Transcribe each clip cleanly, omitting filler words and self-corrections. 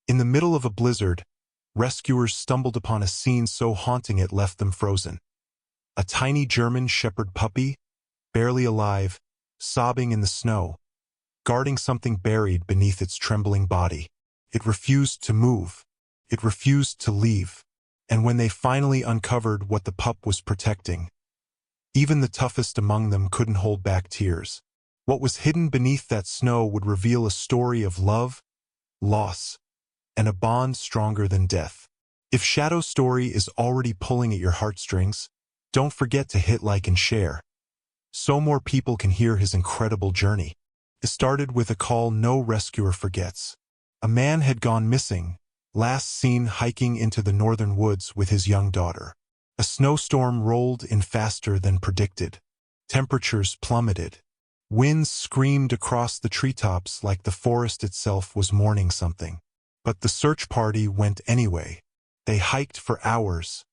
In the middle of a blizzard, rescuers stumbled upon a scene so haunting it left them frozen. A tiny German shepherd puppy, barely alive, sobbing in the snow, guarding something buried beneath its trembling body. It refused to move. It refused to leave. And when they finally uncovered what the pup was protecting, even the toughest among them couldn't hold back tears. What was hidden beneath that snow would reveal a story of love, loss, and a bond stronger than death. If Shadow's story is already pulling at your heartstrings, don't forget to hit like and share, so more people can hear his incredible journey. It started with a call no rescuer forgets. A man had gone missing, last seen hiking into the northern woods with his young daughter. A snowstorm rolled in faster than predicted. Temperatures plummeted. Winds screamed across the treetops like the forest itself was mourning something. But the search party went anyway. They hiked for hours,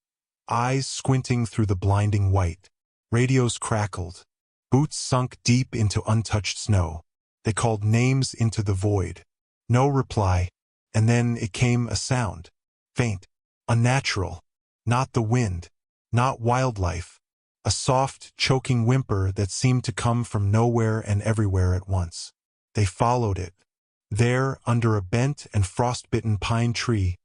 eyes squinting through the blinding white. Radios crackled. Boots sunk deep into untouched snow. They called names into the void. No reply, and then it came a sound. Faint, unnatural. Not the wind, not wildlife. A soft, choking whimper that seemed to come from nowhere and everywhere at once. They followed it. There, under a bent and frost-bitten pine tree,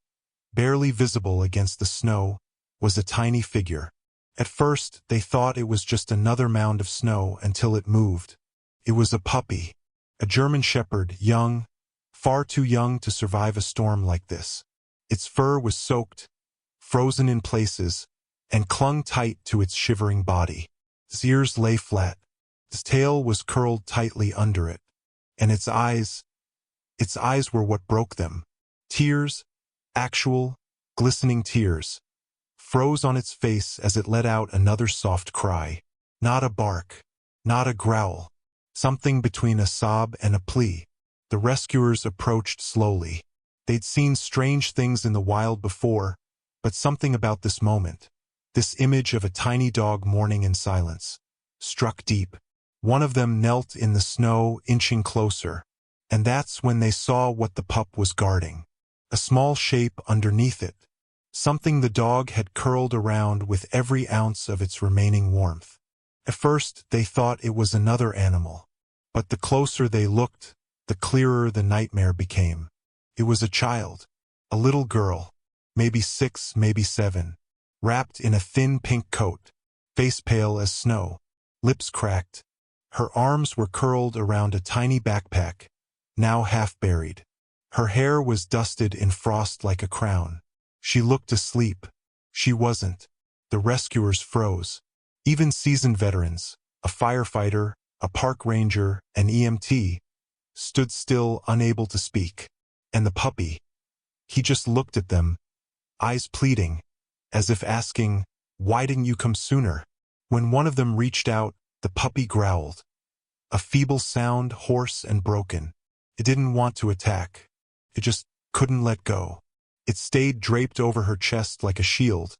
barely visible against the snow, was a tiny figure. At first, they thought it was just another mound of snow until it moved. It was a puppy, a German shepherd, young, far too young to survive a storm like this. Its fur was soaked, frozen in places, and clung tight to its shivering body. Its ears lay flat. Its tail was curled tightly under it. And its eyes were what broke them. Tears, actual, glistening tears, froze on its face as it let out another soft cry. Not a bark, not a growl, something between a sob and a plea. The rescuers approached slowly. They'd seen strange things in the wild before, but something about this moment, this image of a tiny dog mourning in silence, struck deep. One of them knelt in the snow, inching closer, and that's when they saw what the pup was guarding. A small shape underneath it, something the dog had curled around with every ounce of its remaining warmth. At first, they thought it was another animal, but the closer they looked, the clearer the nightmare became. It was a child, a little girl, maybe 6, maybe 7, wrapped in a thin pink coat, face pale as snow, lips cracked. Her arms were curled around a tiny backpack, now half buried. Her hair was dusted in frost like a crown. She looked asleep. She wasn't. The rescuers froze. Even seasoned veterans, a firefighter, a park ranger, an EMT, stood still, unable to speak. And the puppy, he just looked at them, eyes pleading, as if asking, "Why didn't you come sooner?" When one of them reached out, the puppy growled. A feeble sound, hoarse and broken. It didn't want to attack. It just couldn't let go. It stayed draped over her chest like a shield,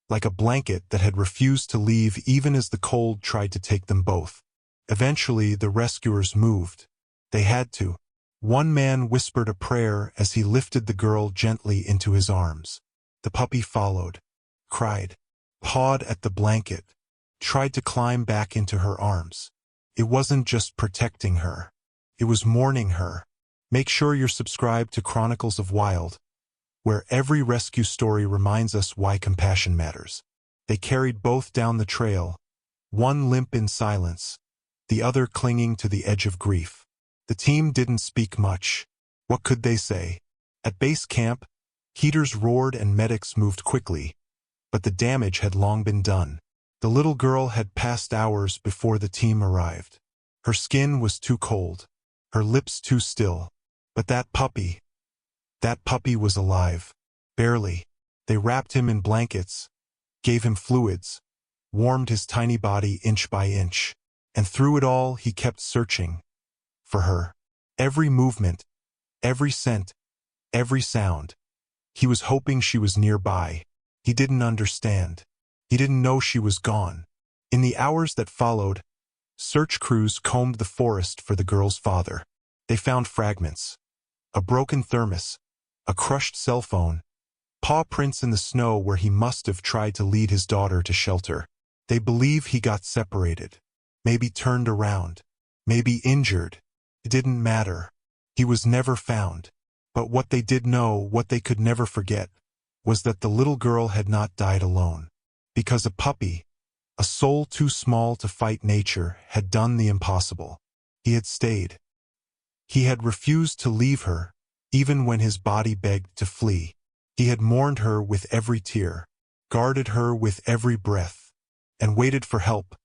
like a blanket that had refused to leave even as the cold tried to take them both. Eventually, the rescuers moved. They had to. One man whispered a prayer as he lifted the girl gently into his arms. The puppy followed, cried, pawed at the blanket, tried to climb back into her arms. It wasn't just protecting her. It was mourning her. Make sure you're subscribed to Chronicles of Wild, where every rescue story reminds us why compassion matters. They carried both down the trail, one limp in silence, the other clinging to the edge of grief. The team didn't speak much. What could they say? At base camp, heaters roared and medics moved quickly, but the damage had long been done. The little girl had passed hours before the team arrived. Her skin was too cold, her lips too still. But that puppy was alive. Barely. They wrapped him in blankets, gave him fluids, warmed his tiny body inch by inch. And through it all, he kept searching. For her. Every movement, every scent, every sound. He was hoping she was nearby. He didn't understand. He didn't know she was gone. In the hours that followed, search crews combed the forest for the girl's father. They found fragments. A broken thermos, a crushed cell phone, paw prints in the snow where he must have tried to lead his daughter to shelter. They believe he got separated, maybe turned around, maybe injured. It didn't matter. He was never found. But what they did know, what they could never forget, was that the little girl had not died alone. Because a puppy, a soul too small to fight nature, had done the impossible. He had stayed. He had refused to leave her, even when his body begged to flee. He had mourned her with every tear, guarded her with every breath, and waited for help,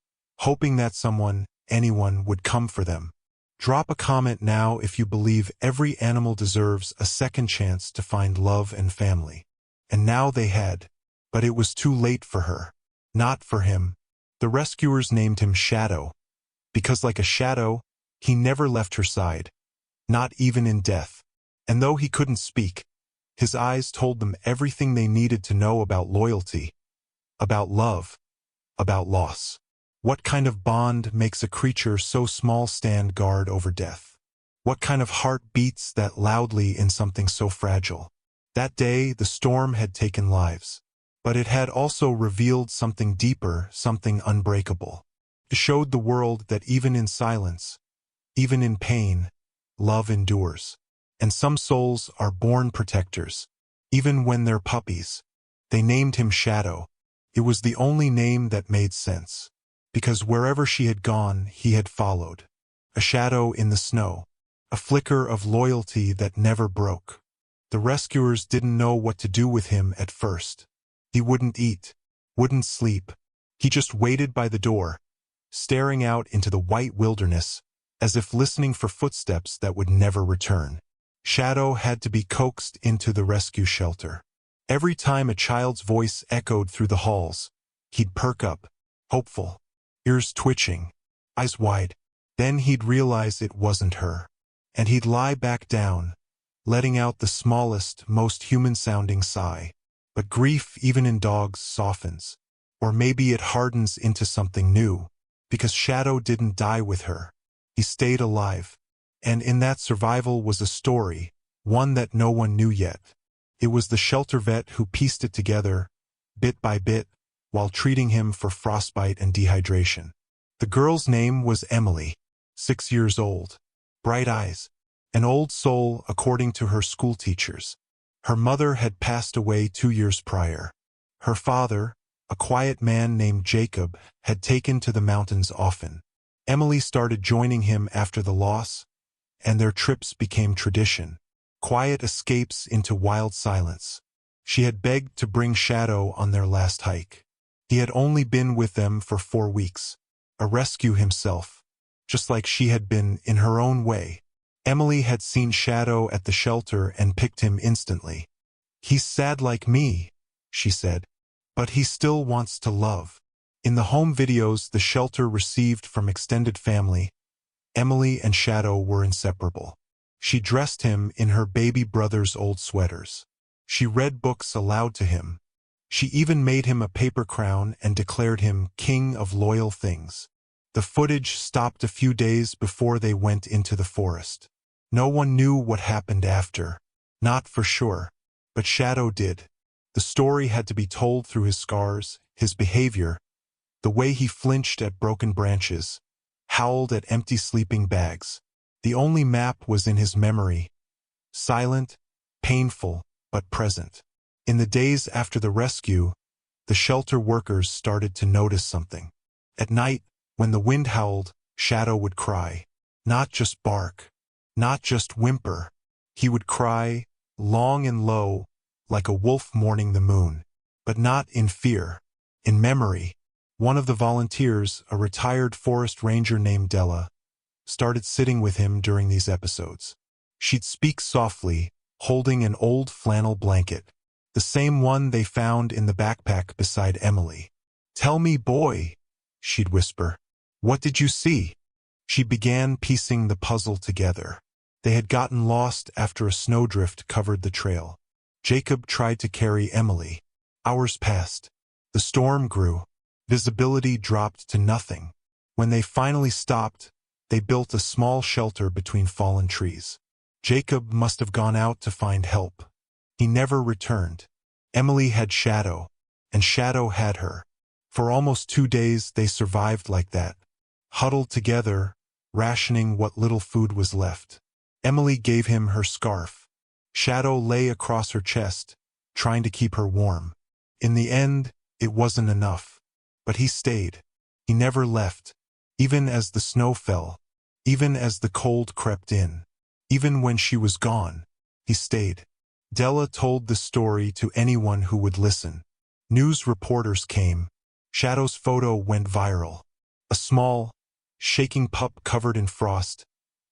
hoping that someone, anyone, would come for them. Drop a comment now if you believe every animal deserves a second chance to find love and family. And now they had. But it was too late for her. Not for him. The rescuers named him Shadow, because like a shadow, he never left her side, not even in death. And though he couldn't speak, his eyes told them everything they needed to know about loyalty, about love, about loss. What kind of bond makes a creature so small stand guard over death? What kind of heart beats that loudly in something so fragile? That day, the storm had taken lives. But it had also revealed something deeper, something unbreakable. It showed the world that even in silence, even in pain, love endures. And some souls are born protectors, even when they're puppies. They named him Shadow. It was the only name that made sense. Because wherever she had gone, he had followed. A shadow in the snow. A flicker of loyalty that never broke. The rescuers didn't know what to do with him at first. He wouldn't eat, wouldn't sleep. He just waited by the door, staring out into the white wilderness, as if listening for footsteps that would never return. Shadow had to be coaxed into the rescue shelter. Every time a child's voice echoed through the halls, he'd perk up, hopeful, ears twitching, eyes wide. Then he'd realize it wasn't her. And he'd lie back down, letting out the smallest, most human-sounding sigh. But grief, even in dogs, softens. Or maybe it hardens into something new, because Shadow didn't die with her. He stayed alive. And in that survival was a story, one that no one knew yet. It was the shelter vet who pieced it together, bit by bit, while treating him for frostbite and dehydration. The girl's name was Emily, 6 years old, bright eyes, an old soul according to her school teachers. Her mother had passed away 2 years prior. Her father, a quiet man named Jacob, had taken to the mountains often. Emily started joining him after the loss, and their trips became tradition. Quiet escapes into wild silence. She had begged to bring Shadow on their last hike. He had only been with them for 4 weeks, a rescue himself, just like she had been in her own way. Emily had seen Shadow at the shelter and picked him instantly. "He's sad like me," she said, "but he still wants to love." In the home videos the shelter received from extended family, Emily and Shadow were inseparable. She dressed him in her baby brother's old sweaters. She read books aloud to him. She even made him a paper crown and declared him king of loyal things. The footage stopped a few days before they went into the forest. No one knew what happened after. Not for sure. But Shadow did. The story had to be told through his scars, his behavior, the way he flinched at broken branches, howled at empty sleeping bags. The only map was in his memory. Silent, painful, but present. In the days after the rescue, the shelter workers started to notice something. At night, when the wind howled, Shadow would cry. Not just bark. Not just whimper. He would cry, long and low, like a wolf mourning the moon. But not in fear. In memory. One of the volunteers, a retired forest ranger named Della, started sitting with him during these episodes. She'd speak softly, holding an old flannel blanket, the same one they found in the backpack beside Emily. "Tell me, boy," she'd whisper. "What did you see?" She began piecing the puzzle together. They had gotten lost after a snowdrift covered the trail. Jacob tried to carry Emily. Hours passed. The storm grew. Visibility dropped to nothing. When they finally stopped, they built a small shelter between fallen trees. Jacob must have gone out to find help. He never returned. Emily had Shadow, and Shadow had her. For almost 2 days they survived like that, huddled together, rationing what little food was left. Emily gave him her scarf. Shadow lay across her chest, trying to keep her warm. In the end, it wasn't enough. But he stayed. He never left. Even as the snow fell. Even as the cold crept in. Even when she was gone. He stayed. Della told the story to anyone who would listen. News reporters came. Shadow's photo went viral. A small, shaking pup covered in frost,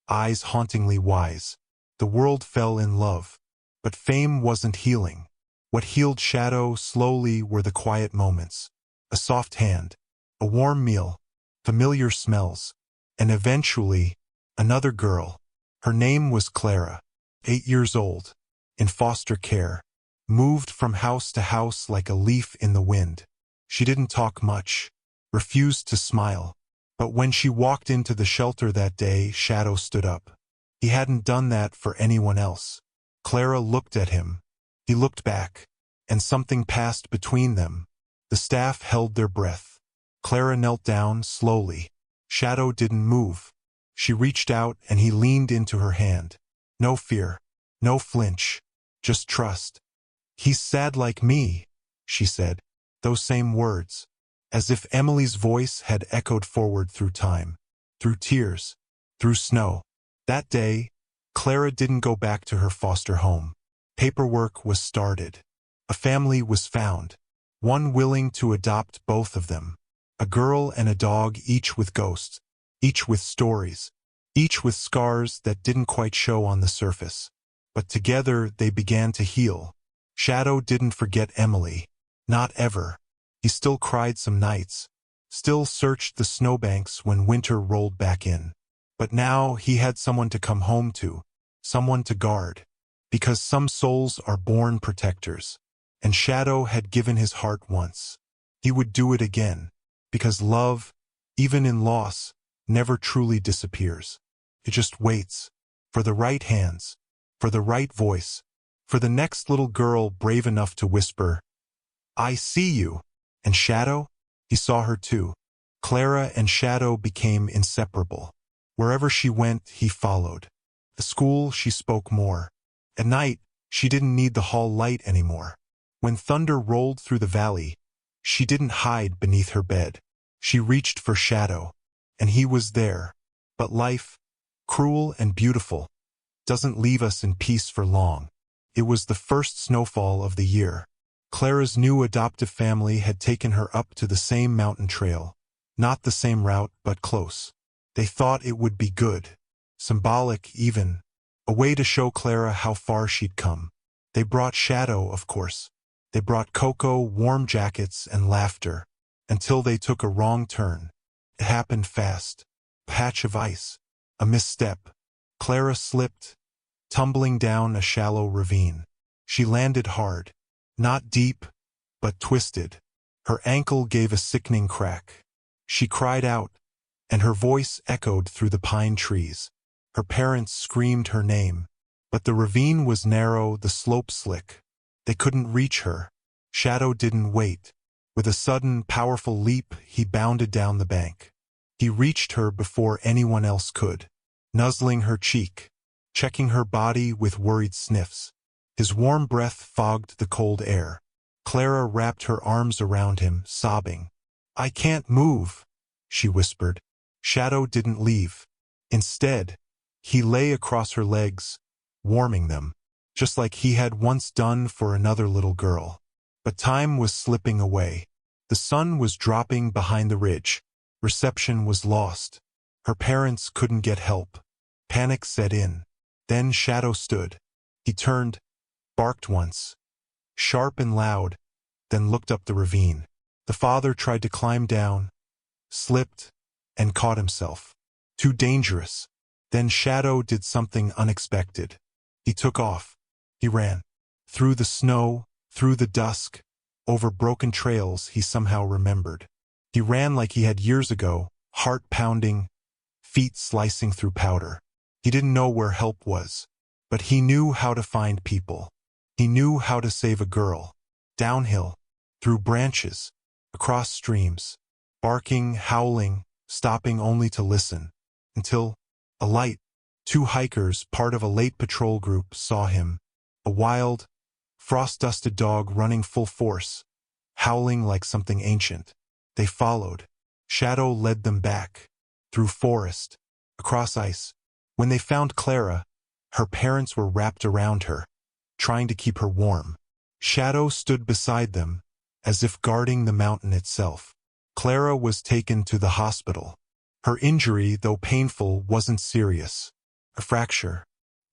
eyes hauntingly wise. The world fell in love. But fame wasn't healing. What healed Shadow slowly were the quiet moments. A soft hand, a warm meal, familiar smells, and eventually, another girl. Her name was Clara, 8 years old, in foster care, moved from house to house like a leaf in the wind. She didn't talk much, refused to smile. But when she walked into the shelter that day, Shadow stood up. He hadn't done that for anyone else. Clara looked at him. He looked back, and something passed between them. The staff held their breath. Clara knelt down slowly. Shadow didn't move. She reached out and he leaned into her hand. No fear, no flinch, just trust. "He's sad like me," she said. Those same words, as if Emily's voice had echoed forward through time, through tears, through snow. That day, Clara didn't go back to her foster home. Paperwork was started. A family was found, one willing to adopt both of them. A girl and a dog, each with ghosts, each with stories, each with scars that didn't quite show on the surface. But together they began to heal. Shadow didn't forget Emily. Not ever. He still cried some nights, still searched the snowbanks when winter rolled back in. But now he had someone to come home to, someone to guard. Because some souls are born protectors. And Shadow had given his heart once. He would do it again. Because love, even in loss, never truly disappears. It just waits. For the right hands. For the right voice. For the next little girl brave enough to whisper, "I see you." And Shadow? He saw her too. Clara and Shadow became inseparable. Wherever she went, he followed. At school, she spoke more. At night, she didn't need the hall light anymore. When thunder rolled through the valley, she didn't hide beneath her bed. She reached for Shadow, and he was there. But life, cruel and beautiful, doesn't leave us in peace for long. It was the first snowfall of the year. Clara's new adoptive family had taken her up to the same mountain trail. Not the same route, but close. They thought it would be good. Symbolic, even. A way to show Clara how far she'd come. They brought Shadow, of course. They brought cocoa, warm jackets, and laughter. Until they took a wrong turn. It happened fast. A patch of ice. A misstep. Clara slipped, tumbling down a shallow ravine. She landed hard. Not deep, but twisted. Her ankle gave a sickening crack. She cried out, and her voice echoed through the pine trees. Her parents screamed her name. But the ravine was narrow, the slope slick. They couldn't reach her. Shadow didn't wait. With a sudden, powerful leap, he bounded down the bank. He reached her before anyone else could, nuzzling her cheek, checking her body with worried sniffs. His warm breath fogged the cold air. Clara wrapped her arms around him, sobbing. "I can't move," she whispered. Shadow didn't leave. Instead, he lay across her legs, warming them, just like he had once done for another little girl. But time was slipping away. The sun was dropping behind the ridge. Reception was lost. Her parents couldn't get help. Panic set in. Then Shadow stood. He turned, barked once, sharp and loud, then looked up the ravine. The father tried to climb down, slipped, and caught himself. Too dangerous. Then Shadow did something unexpected. He took off. He ran. Through the snow, through the dusk, over broken trails he somehow remembered. He ran like he had years ago, heart pounding, feet slicing through powder. He didn't know where help was, but he knew how to find people. He knew how to save a girl. Downhill, through branches, across streams, barking, howling, stopping only to listen, until a light, two hikers, part of a late patrol group, saw him, a wild, frost-dusted dog running full force, howling like something ancient. They followed. Shadow led them back, through forest, across ice. When they found Clara, her parents were wrapped around her, trying to keep her warm. Shadow stood beside them, as if guarding the mountain itself. Clara was taken to the hospital. Her injury, though painful, wasn't serious. A fracture.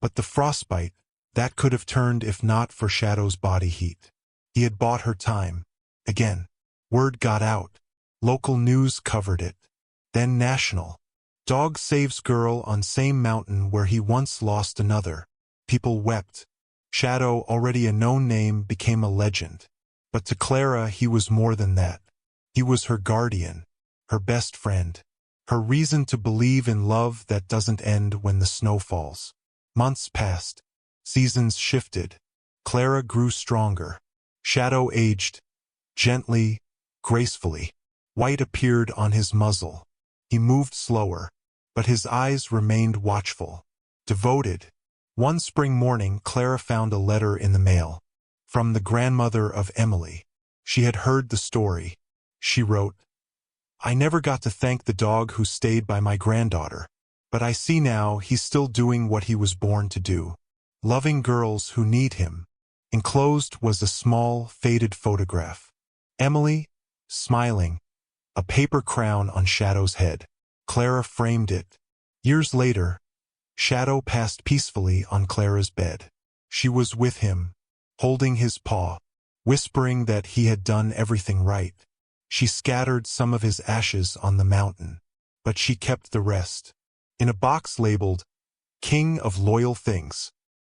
But the frostbite, that could have turned if not for Shadow's body heat. He had bought her time. Again. Word got out. Local news covered it. Then national. Dog saves girl on same mountain where he once lost another. People wept. Shadow, already a known name, became a legend. But to Clara he was more than that. He was her guardian, her best friend, her reason to believe in love that doesn't end when the snow falls. Months passed. Seasons shifted. Clara grew stronger. Shadow aged, gently, gracefully. White appeared on his muzzle. He moved slower, but his eyes remained watchful, devoted. One spring morning, Clara found a letter in the mail. From the grandmother of Emily. She had heard the story. She wrote, "I never got to thank the dog who stayed by my granddaughter, but I see now he's still doing what he was born to do, loving girls who need him." Enclosed was a small, faded photograph. Emily, smiling, a paper crown on Shadow's head. Clara framed it. Years later, Shadow passed peacefully on Clara's bed. She was with him, holding his paw, whispering that he had done everything right. She scattered some of his ashes on the mountain, but she kept the rest. In a box labeled, "King of Loyal Things,"